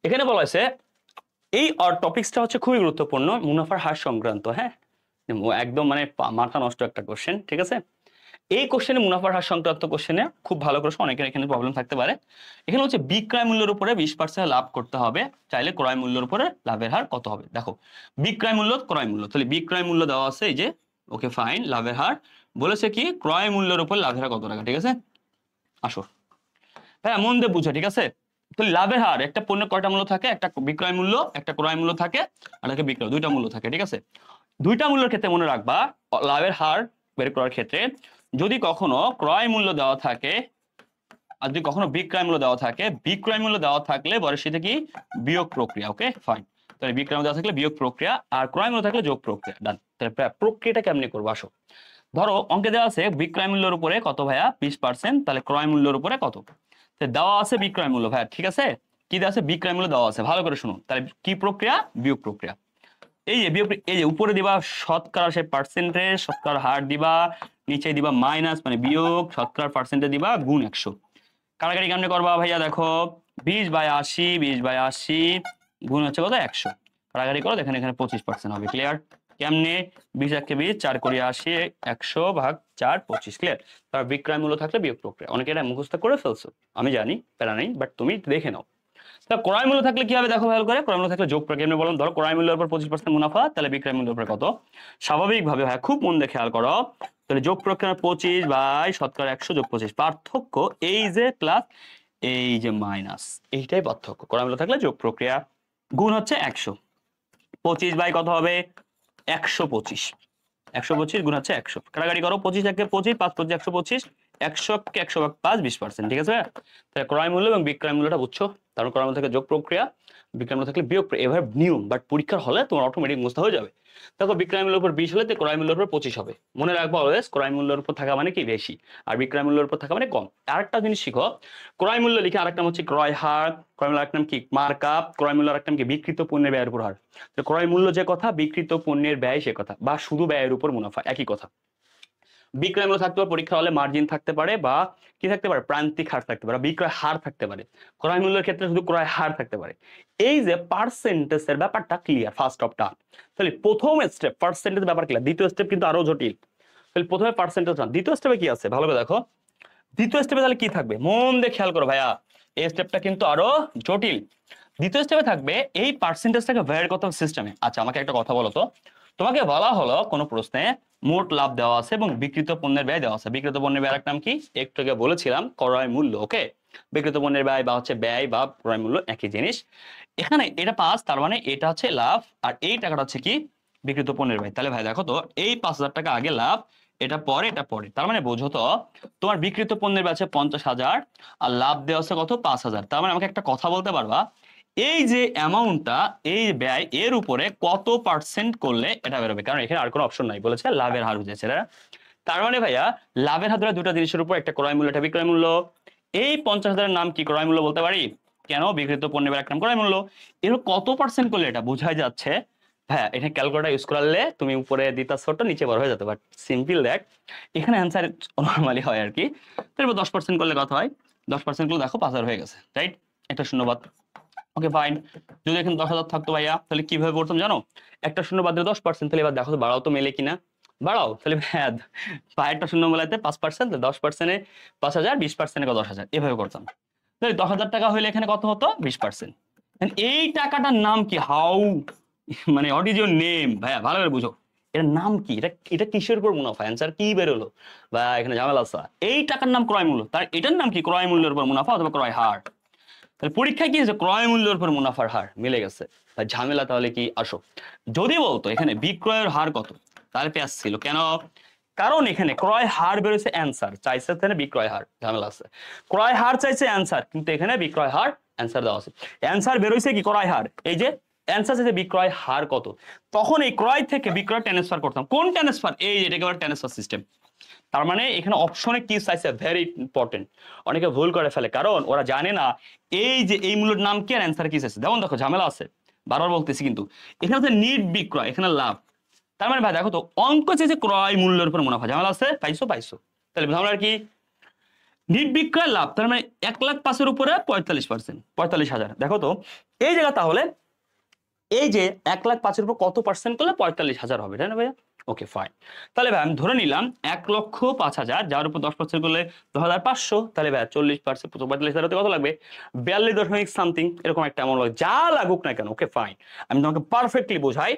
এখানে বলা হয়েছে এই টপিক্সটা হচ্ছে খুবই গুরুত্বপূর্ণ, মুনাফার হার সংক্রান্ত। হ্যাঁ, একদম মানে মাথা নষ্ট একটা কোশ্চেন, ঠিক আছে। এই কোশ্চেনে মুনাফার হার সংক্রান্ত কোশ্চেনে খুব ভালো করে অনেকের এখানে প্রবলেম থাকতে পারে। এখানে হচ্ছে বিক্রয় মূল্যের উপরে 20% লাভ করতে হবে, চাইলে ক্রয় মূল্যের উপরে লাভের হার কত হবে। দেখো বিক্রয় মূল্য ক্রয় মূল্য, তাহলে বিক্রয় মূল্য দেওয়া আছে এই যে, ওকে ফাইন। লাভের হার বলেছে কি ক্রয় মূল্যের উপর লাভের হার কত টাকা, ঠিক আছে। আসো হ্যাঁ মন দিয়ে বুঝো, ঠিক আছে। তো লাভের হার, একটা পণ্যের কয়টা মূল্য থাকে, একটা বিক্রয় মূল্য, একটা ক্রয় মূল্য থাকে, আর একটা বিক্রয়, দুইটা মূল্য থাকে, ঠিক আছে। দুইটা মূল্যের ক্ষেত্রে মনে রাখবা লাভের হার বের করার ক্ষেত্রে যদি কখনো ক্রয় মূল্য দেওয়া থাকে আর যদি কখনো বিক্রয় মূল্য দেওয়া থাকে, বিক্রয় মূল্য দেওয়া থাকলে বলে সেটা কি বিয়োগ প্রক্রিয়া। ওকে ফাইন, তাহলে বিক্রয় মূল্য দেওয়া থাকলে বিয়োগ প্রক্রিয়া, আর ক্রয় মূল্য থাকলে যোগ প্রক্রিয়া। ডান। তাহলে প্রক্রিয়াটা কেমনি করবো আসো। ধরো অঙ্কে দেওয়া আছে বিক্রয় মূল্যের উপরে কত ভাইয়া 20%, তাহলে ক্রয় মূল্যের উপরে কত। দেওয়া আছে বিক্রয় মূল্য ভাইয়া, ঠিক আছে। কি দেওয়া আছে বিক্রয় মূল্য দেওয়া আছে, ভালো করে শুনুন। তাহলে কি প্রক্রিয়া, বিয়োগ প্রক্রিয়া। এই যে বিয়োগ, এই যে উপরে দিবা শতকরা সে পার্সেন্টেজ, শতকরার হার দিবা, নিচে দিবা মাইনাস মানে বিয়োগ, শতকরার পার্সেন্টেজ দিবা গুণ 100। কাটাকাটি কেমনে করবা ভাইয়া, দেখো 20/80, 20/80 গুণ হচ্ছে কত 100। কাটাকাটি করো দেখেন এখানে 25% হবে। ক্লিয়ার? কেমনে 20 4 করে 80, 100/4 25। ক্লিয়ার? তার বিক্রয় মূল্য থাকলে বিয়োগ প্রক্রিয়া। অনেকে এটা মুখস্থ করে ফেলছো, আমি জানি, প্যারা নাই, বাট তুমি দেখে নাও। তা ক্রয় মূল্য থাকলে কি হবে দেখো ভালো করে, ক্রয় মূল্য থাকলে যোগ প্রক্রিয়া। এমনি বললাম ধরো ক্রয় মূল্যের উপর 25% মুনাফা, তাহলে বিক্রয় মূল্যের উপর কত। স্বাভাবিকভাবে ভাই খুব মন দিয়ে খেয়াল করো, তাহলে যোগ প্রক্রিয়া 25/100 যোগ 25, পার্থক্য এই যে প্লাস এই যে মাইনাস, এইটাই পার্থক্য। ক্রয় মূল্য থাকলে যোগ প্রক্রিয়া, গুণ হচ্ছে 100, 25 কত হবে 125, 125 গুণ হচ্ছে 100। কাটাকাটি করো 25 একে 25, 5 25 125, 100 কে 100/5 20%, ঠিক আছে। তাহলে ক্রয় মূল্য এবং বিক্রয় মূল্যটা বুঝছো। তারপর ক্রয় মূল্য থেকে যোগ প্রক্রিয়া, বিক্রয় মূল্য থাকলে বিয়োগ প্রক্রিয়া। এভাবে নিয়ম, বাট পরীক্ষার হলে তোমার অটোমেটিক মুখস্থ হয়ে যাবে। দেখো বিক্রয় মূল্যের উপর 20 হলে তো ক্রয় মূল্যের উপর 25 হবে। মনে রাখবো অলওয়েজ ক্রয় মূল্যের উপর থাকা মানে কি বেশি, আর বিক্রয় মূল্যের উপর থাকা মানে কম। আরেকটা জিনিস শিখো, ক্রয় মূল্য লিখে আরেকটা হচ্ছে ক্রয় হার, ক্রয় মূল্য আরেকটা নাম কি মার্কআপ, ক্রয় মূল্য আরেকটা নাম কি বিক্রিত পণ্যের ব্যয়ের উপর হার। তো ক্রয় মূল্য যে কথা, বিক্রিত পণ্যের ব্যয় সে কথা, বা শুধু ব্যয়ের উপর মুনাফা একই কথা। বিক্রয় মূল্য থাকতে পারে, পরীক্ষা হলে মার্জিন থাকতে পারে, বা কি থাকতে পারে প্রান্তিক হার থাকতে পারে, বিক্রয় হার থাকতে পারে। ক্রয় মূল্যের ক্ষেত্রে শুধু ক্রয় হার থাকতে পারে। এই যে পার্সেন্টেজের ব্যাপারটা ক্লিয়ার ফার্স্ট অফটা। তাহলে প্রথম স্টেপ পার্সেন্টেজ ব্যাপার ক্লিয়ার, দ্বিতীয় স্টেপ কিন্তু আরো জটিল। তাহলে প্রথমে পার্সেন্টেজ না, দ্বিতীয় স্টেপে কি আছে ভালো করে দেখো। দ্বিতীয় স্টেপে তাহলে কি থাকবে মন দিয়ে খেয়াল করো ভাইয়া, এই স্টেপটা কিন্তু আরো জটিল। দ্বিতীয় স্টেপে থাকবে এই পার্সেন্টেজটাকে ভ্যারি করতে হবে সিস্টেমে। আচ্ছা আমাকে একটা কথা বলো তো, তোমাকে বলা হলো কোনো প্রশ্নে মোট লাভ দেওয়া আছে এবং বিক্রিত পণ্যের ব্যয় দেওয়া আছে। বিক্রিত পণ্যের ব্যয়ের নাম কি একটু আগে বলেছিলাম, ক্রয় মূল্য। ওকে, বিক্রিত পণ্যের ব্যয় বা হচ্ছে ব্যয় বা ক্রয় মূল্য একই জিনিস। এখানে এটা পাস, তার মানে এটা হচ্ছে লাভ, আর এই টাকাটা হচ্ছে কি বিক্রিত পণ্যের ব্যয়। তাহলে ভাই দেখো তো এই 5,000 টাকা আগে লাভ, এটা পরে এটা পরে, তার মানে বোঝো তো তোমার বিক্রিত পণ্যের ব্যয় আছে 50,000 আর লাভ দেওয়া আছে কত 5,000। তার মানে আমাকে একটা কথা বলতে পারবা এই যে অ্যামাউন্টটা, এই ব্যয় এর উপরে কত পার্সেন্ট করলে এটা বেরোবে, কারণ এখানে আর কোনো অপশন নাই, বলেছে লাভের হার বুঝেছে। তার মানে ভাইয়া লাভের হার ধরে দুটো জিনিসের উপর, একটা ক্রয় মূল্য একটা বিক্রয় মূল্য। এই 50,000 নাম কি ক্রয় মূল্য বলতে পারি, কেন বিক্রিত পণ্যের এক নাম ক্রয় মূল্য। এর কত পার্সেন্ট করলে এটা বোঝাই যাচ্ছে। হ্যাঁ এখানে ক্যালকুলেটর ইউজ করলে তুমি উপরে দিতা ছোট নিচে বড় হয়ে যেত, বাট সিম্পল দেখ এখানে অ্যান্সার নর্মালি হয় আর কি। তারপর 10% করলে কত হয়, 10% করলে দেখো 5,000 হয়ে গেছে, রাইট। একটা শূন্যবাদ। Okay fine. যদি এখানে 10,000 থাকতো ভাইয়া তাহলে কিভাবে করতাম জানো, একটা শূন্য বাদ দিয়ে 10%, তাহলে এবার দেখো তো বাড়াও তো মেলে কিনা, বাড়াও। তাহলে হ্যাঁ একটা শূন্য মেলাতে 5%, 10%-এ 5,000, 20%-এ 10,000, এভাবে করতাম। তাহলে 10,000 টাকা হলে এখানে কত হতো 20%। এই টাকাটার নাম কি, হাউ মানে হোয়াট ইজ ইউর নেম ভাইয়া, ভালো করে বুঝো এটার নাম কি, এটা এটা কিসের উপর মুনাফা, অ্যান্সার কি বেরোলো বা এখানে ঝামেলা আছে। এই টাকার নাম ক্রয় মূল্য, তার এটার নাম কি ক্রয় মূল্যের উপর মুনাফা অথবা ক্রয় হার। তাহলে পরীক্ষায় কি হয়েছে ক্রয় মূল্যের উপর মুনাফার হার মিলে গেছে। ঝামেলা তাহলে কি আসো, যদি বলতো এখানে বিক্রয়ের হার কত তাহলে পেঁয়াজ ছিল কেন, কারণ এখানে ক্রয় হার বেরোছে অ্যান্সার চাইছে, এখানে বিক্রয় হার, ঝামেলা আছে। ক্রয় হার চাইছে অ্যান্সার, কিন্তু এখানে বিক্রয় হার অ্যান্সার দেওয়া আছে। অ্যান্সার বেরোইছে কি ক্রয় হার, এই যে অ্যান্সার চাইছে বিক্রয় হার কত, তখন এই ক্রয় থেকে বিক্রয় ট্রান্সফার করতাম। কোন ট্রান্সফার, এই এটাকে বলে ট্রান্সফার সিস্টেম। তার মানে এখানে অপশনে কি চাইছে ভেরি ইম্পর্টেন্ট, অনেকে ভুল করে ফেলে কারণ ওরা জানে না এই যে এই মূল্যের নাম কি আর অ্যান্সার কি চাইছে। যেমন দেখো ঝামেলা আছে, বারবার বলতেছি কিন্তু এখানে হচ্ছে নিট বিক্রয়, এখানে লাভ। তার মানে ভাই দেখো তো অঙ্ক চেয়েছে ক্রয় মূল্যের উপর মুনাফা, ঝামেলা আছে, পাইছো পাইছো। তাহলে ঝামেলা কি নির্বিক্রয় লাভ তার মানে 1,05,000 উপরে 45%, 45,000। দেখো তো এই জায়গা তাহলে এই যে 1,05,000 উপর কত পার্সেন্ট করলে 45,000 হবে, তাই না ভাইয়া? Okay fine. তাহলে ভাই আমি ধরে নিলাম 1,05,000 যার উপর 10% করলে 2,500, তাহলে ভাই 40% 45,000 কত লাগবে? 42 সামথিং এরকম একটা অ্যামাউন্ট লাগবে, যা লাগুক না কেন। ওকে ফাইন, আমি তোমাকে পারফেক্টলি বোঝাই।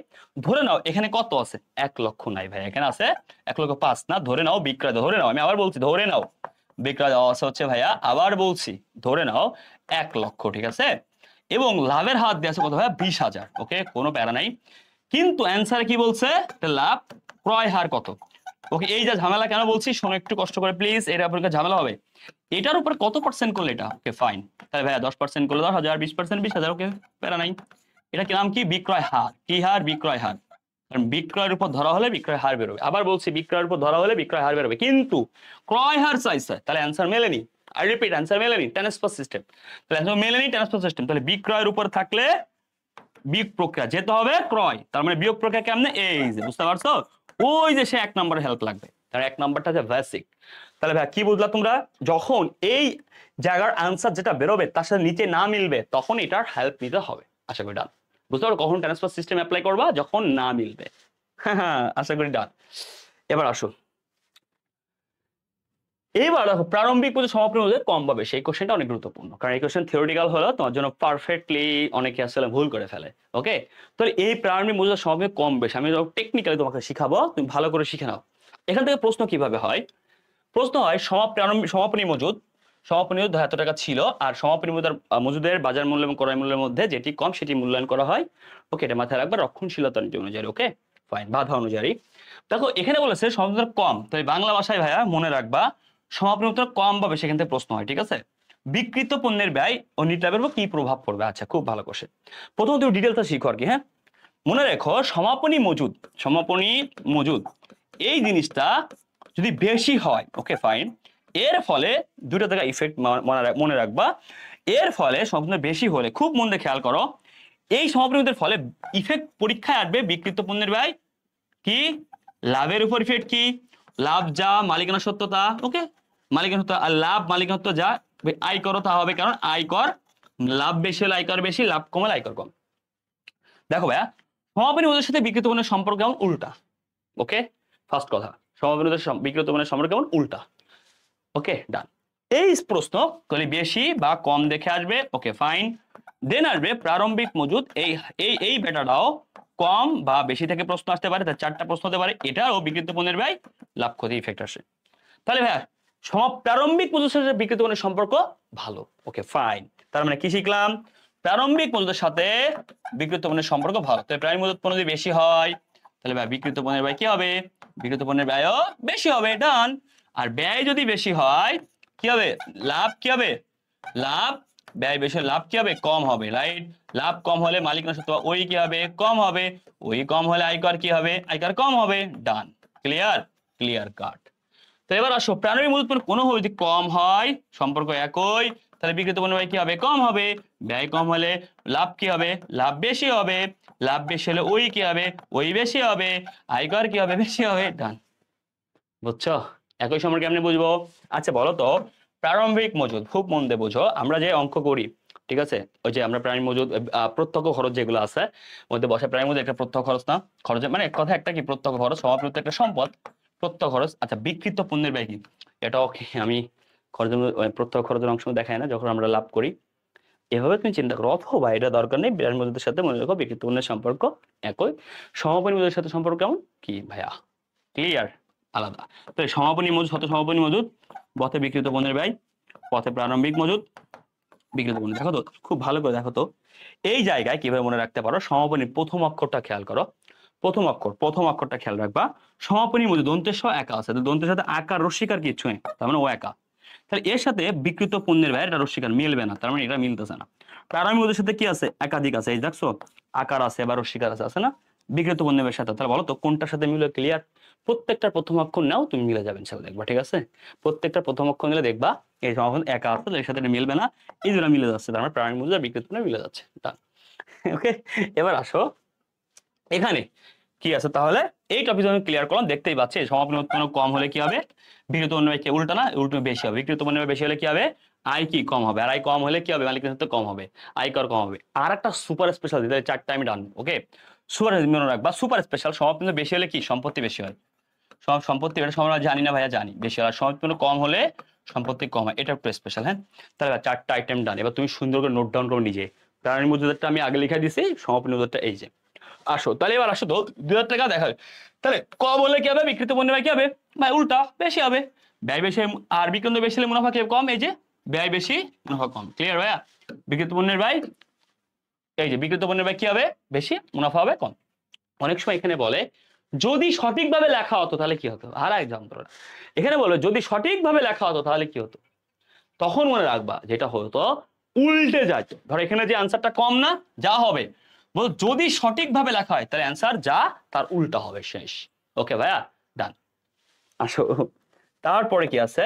ধরে নাও এখানে কত আছে? 1 লক্ষ নাই ভাই, এখানে আছে 1,05,000 না, ধরে নাও বিক্রয়, ধরে নাও, আমি আবার বলছি ধরে নাও বিক্রয় দেওয়া আছে হচ্ছে ভাইয়া, আবার বলছি ধরে নাও 1 লক্ষ, ঠিক আছে? এবং লাভের হাত দিয়ে আছে কত ভাইয়া? 20,000। ওকে, কোনো প্যারা নাই। কিন্তু অ্যান্সারে কি বলছে? লাভ ক্রয় হার কত? ওকে, এই যে ঝামেলা কেন বলছি শোনো একটু কষ্ট করে প্লিজ, এটা আপনার ঝামেলা হবে। এটার উপর কত পার্সেন্ট করলে এটা? ওকে ফাইন, তাহলে ভাইয়া 10% করলে 10,000, 20% 20,000। ওকে, প্যারা নাই। এটা কি নাম? কি? বিক্রয় হার। কি হার? বিক্রয় হার। কারণ বিক্রয়ের উপর ধরা হলে বিক্রয় হার বেরোবে। আবার বলছি বিক্রয়ের উপর ধরা হলে বিক্রয় হার বেরোবে, কিন্তু ক্রয় হার চাইছে, তাহলে অ্যান্সার মেলেনি। আই রিপিট, অ্যান্সার মেলেনি। ট্রান্সফার সিস্টেম, তাহলে অ্যান্সার মেলেনি ট্রান্সফার সিস্টেম। তাহলে বিক্রয়ের উপর থাকলে বিয়োগ প্রক্রিয়া যেতে হবে ক্রয়, তার মানে বিয়োগ প্রক্রিয়া কেমনে? এই যে বুঝতে পারছো, ওই যে সে 1 নম্বরের হেল্প লাগবে, তার 1 নম্বরটা হচ্ছে বেসিক। তাহলে ভাই কি বুঝলা তোমরা? যখন এই জায়গার আনসার যেটা বেরোবে তার সাথে নিচে না মিলবে তখন এটার হেল্প নিতে হবে। আশা করি ডান। বুঝতে পারো কখন ট্রান্সফার সিস্টেম অ্যাপ্লাই করবা? যখন না মিলবে। হ্যাঁ, আশা করি ডান। এবার আসো, এইবার দেখো প্রারম্ভিক পুঁজি সমাপনী মূল্যের কম পাবে, সেই কোশ্চেনটা অনেক গুরুত্বপূর্ণ, কারণ এই কোশ্চেন থিওরিটিক্যাল হলো তোমার জন্য পারফেক্টলি অনেকে আসলে ভুল করে ফেলে। ওকে, তাহলে এই প্রারম্ভিক মূল্যের সমাপনী কম বেশি আমি টেকনিক্যালি তোমাকে শিখাবো, তুমি ভালো করে শিখে নাও। এখান থেকে প্রশ্ন কিভাবে হয়? প্রশ্ন হয় সমাপনী মজুদ, সমাপনী মজুদ এত টাকা ছিল, আর সমাপনী মজুদের বাজার মূল্য এবং ক্রয় মূল্যের মধ্যে যেটি কম সেটি মূল্যায়ন করা হয়। ওকে, এটা মাথায় রাখবা, রক্ষণশীলতা নীতি অনুযায়ী। ওকে ফাইন, বাধা অনুযায়ী। দেখো এখানে বলেছে সমাপনী কম, তাই বাংলা ভাষায় ভাইয়া মনে রাখবা সমাপনী কম বা বেশি, এখান থেকে প্রশ্ন হয়, ঠিক আছে? বিকৃত পণ্যের ব্যয় ও নিট লাভের উপর কি প্রভাব পড়বে? আচ্ছা, খুব ভালো কোশ্চেন। প্রথমত ডিটেলসটা শিখো আর কি। হ্যাঁ, মনে রেখো সমাপনী মজুদ, সমাপনী মজুদ এই জিনিসটা যদি বেশি হয়, ওকে ফাইন, এর ফলে দুটো জায়গায় ইফেক্ট মনে রাখবা। এর ফলে সমাপনী বেশি হলে খুব মন দিয়ে খেয়াল করো, এই সমাপনীদের ফলে ইফেক্ট পরীক্ষায় আসবে বিকৃত পণ্যের ব্যয় কি? লাভের উপর ইফেক্ট কি? লাভ যা মালিকানা সত্যতা, ওকে মালিকানা সত্য, আর লাভ মালিকানা যা আয় করো তা হবে, কারণ আয়কর লাভ বেশি হলে আয়কর বেশি, লাভ কম হলে আয়কর কম। দেখো ভাইয়া সমাপনী মূল্যের সাথে বিকৃত পণ্যের সম্পর্ক কেমন? উল্টা। ওকে, ফার্স্ট কথা, সমাপনী বিকৃত পণ্যের সম্পর্ক কেমন? উল্টা। ওকে ডান। এই প্রশ্ন কলি বেশি বা কম দেখে আসবে। ওকে ফাইন, দেন আসবে প্রারম্ভিক মজুদ, এই এই এই বেটাটাও কম বা বেশি থেকে প্রশ্ন আসতে পারে, তার 4টা প্রশ্ন হতে পারে, এটাও বিকৃত পণ্যের ব্যয় লাভ ক্ষতি ইফেক্ট আসে। তাহলে ভাইয়া প্রারম্ভিক মজুদের সাথে বিকৃত পণ্যের সম্পর্ক ভালো। ওকে ফাইন, তার মানে কি শিখলাম? প্রারম্ভিক মজুদের সাথে বিকৃত পণ্যের সম্পর্ক ভালো। তাহলে প্রারম্ভিক মজুদ পণ্য যদি বেশি হয় তাহলে ভাই বিকৃত পণ্যের ব্যয় কি হবে? বিকৃত পণ্যের ব্যয়ও বেশি হবে, ডান। আর ব্যয় যদি বেশি হয় কি হবে? লাভ কি হবে? লাভ, ব্যয় বেশি লাভ কি হবে? কম হবে, রাইট? লাভ কম হলে মালিকানা সত্ত্ব ওই কি হবে? কম হবে। ওই কম হলে আয়কর কি হবে? আয়কর কম হবে, ডান। ক্লিয়ার? Clear cut. তো এবার আসো প্রারম্ভিক মজুদ পণ্য কোনোভাবে যদি কম হয়, সম্পর্ক একই, তাহলে বিক্রিত পণ্য ব্যয় কি হবে? কম হবে। ব্যয় কম হলে লাভ কি হবে? লাভ বেশি হবে। লাভ বেশি হলে ওই কি হবে? ওই বেশি হবে। আয়কর কি হবে? বেশি হবে, ডান। বুঝছো একই সম্পর্কে কেমনে বুঝবো? আচ্ছা বলো তো, প্রারম্ভিক মজুদ খুব মন দিয়ে বুঝো, আমরা যে অঙ্ক করি, ঠিক আছে, ওই যে আমরা প্রারম্ভিক মজুদ প্রত্যক্ষ খরচ যেগুলো আছে মধ্যে বসে, প্রারম্ভিক মজুদ একটা প্রত্যক্ষ খরচ না? খরচের মানে কথা একটা কি? প্রত্যক্ষ খরচ। সমাপনী একটা সম্পদ, প্রত্যক্ষ খরচ। আচ্ছা বিকৃত পণ্যের ব্যয় কি? এটাও আমি খরচের প্রত্যক্ষ খরচের অংশ দেখাই না যখন আমরা লাভ করি, এভাবে তুমি চিন্তা করো। অথবা এটা দরকার নেই, প্রারম্ভিক মজুদের সাথে মনে রাখো বিকৃত পণ্যের সম্পর্ক একই, সমাপনী মজুদের সাথে সম্পর্ক কেমন? কি ভাইয়া? ক্লিয়ার? আলাদা। তো সমাপনী মজুদ, শত সমাপনী মজুদ, পথে বিকৃত পণ্যের ব্যয়, পথে প্রারম্ভিক মজুদ, বিকৃত পণ্য। দেখো তো খুব ভালো করে দেখো তো এই জায়গায় কিভাবে মনে রাখতে পারো। সমাপনীর প্রথম অক্ষরটা খেয়াল করো, প্রথম অক্ষরটা খেয়াল রাখবা। সমাপনীর মধ্যে দন্তের সহ একা আছে, দন্তের সাথে আকার রস্যিকার কিছু নেই, তার মানে ও একা। তাহলে এর সাথে বিকৃত পণ্যের ব্যয় এটা রস্যিকার মিলবে না, তার মানে এটা মিলতেছে না। প্রারম্ভিক মজুদের সাথে কি আছে? একাধিক আছে, এই দেখছো আকার আছে বা রস্যিকার আছে না? বিকৃত পণ্যের সাথে, তাহলে বলো তো কোনটার সাথে মিলবে? ক্লিয়ার? প্রত্যেকটার প্রথম অক্ষর নাও, তুমি মিলে যাবেন সেটা দেখবা, ঠিক আছে? প্রত্যেকটা প্রথম অক্ষর নিলে দেখবা এই সমাপন একা আছে, এর সাথে মিলবে না, এই দুটো মিলে যাচ্ছে, তার মানে প্রারম্ভিক মজুদ আর বিকৃত পণ্য মিলে যাচ্ছে। ওকে, এবার আসো এখানে কি আছে তাহলে? এই টপিক আমি ক্লিয়ার করলাম, দেখতেই পাচ্ছি সমাপনী উৎপন্ন কম হলে কি হবে, বিক্রিত পণ্য ব্যয় কি উল্টা না, উল্টো বেশি হবে। বিক্রিত পণ্য ব্যয় বেশি হলে কি হবে, আয় কি কম হবে, আর আয় কম হলে কি হবে, মালিকের সাথে কম হবে, আয় কর কম হবে। আর একটা সুপার স্পেশাল দিতে চারটা আমি ডান, ওকে। সুপার মনে রাখবা, সুপার স্পেশাল সমাপনী বেশি হলে কি সম্পত্তি বেশি হয়, সব সম্পত্তি, এটা আমরা জানি না ভাইয়া, জানি বেশি হয়। আর সমাপনী কম হলে সম্পত্তি কম হয়, এটা একটু স্পেশাল। হ্যাঁ, তাহলে চারটা আইটেম ডান। এবার তুমি সুন্দর করে নোট ডাউন করো নিজে। প্রাণী মজুদারটা আমি আগে লিখে দিছি, সমাপনী মজুদারটা এই যে। আসো তাহলে এবার আসো তো 2000 টাকা দেখা হবে। তাহলে কম হলে কি হবে, বিক্রিত পণ্য ব্যয় কি হবে ভাই উল্টা বেশি হবে, ব্যয় বেশি। আর বিক্রিত বেশি হলে মুনাফা কি কম, এই যে ব্যয় বেশি মুনাফা কম। ক্লিয়ার ভাইয়া? বিক্রিত পণ্যের ব্যয়, এই যে বিক্রিত পণ্যের ব্যয় কি হবে বেশি, মুনাফা হবে কম। অনেক সময় এখানে বলে যদি সঠিকভাবে লেখা হতো তাহলে কি হতো, আর এক যন্ত্রণা। এখানে বলো যদি সঠিকভাবে লেখা হতো তাহলে কি হতো, তখন মনে রাখবা যেটা হতো উল্টে যায়। ধরো এখানে যে আনসারটা কম না, যা হবে বল যদি সঠিকভাবে লেখা হয় তাহলে অ্যান্সার যা তার উল্টা হবে শেষ। ওকে ভাইয়া, ডান। আসো তারপরে কি আছে,